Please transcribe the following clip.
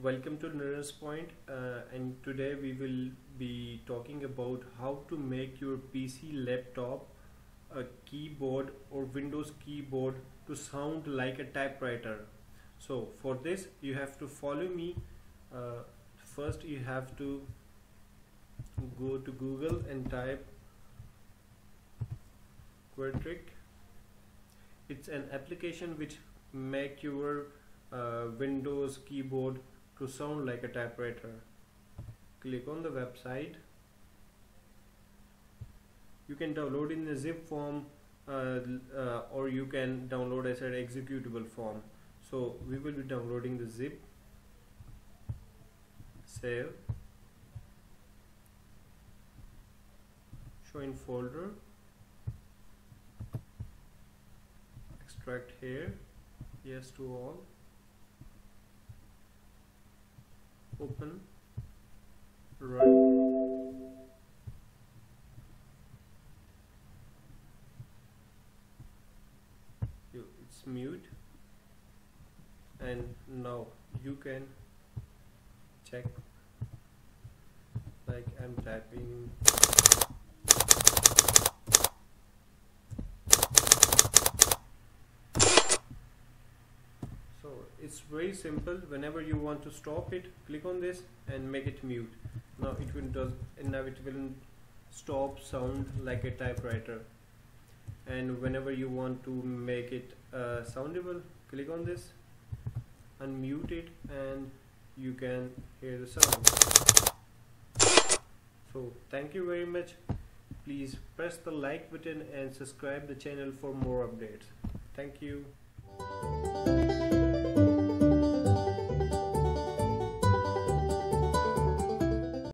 welcome to Learner's Point, and today we will be talking about how to make your PC, laptop, a keyboard or Windows keyboard to sound like a typewriter. So for this you have to follow me. First you have to go to Google and type Qwertick. It's an application which make your Windows keyboard to sound like a typewriter. Click on the website. You can download in a zip form or you can download as an executable form. So we will be downloading the zip. Save, show in folder, extract here, yes to all, open, run. It's mute, and now you can check like I'm typing. So it's very simple. Whenever you want to stop it, click on this and make it mute. Now it will stop sound like a typewriter. And whenever you want to make it soundable, click on this, unmute it, and you can hear the sound. So thank you very much. Please press the like button and subscribe the channel for more updates. Thank you.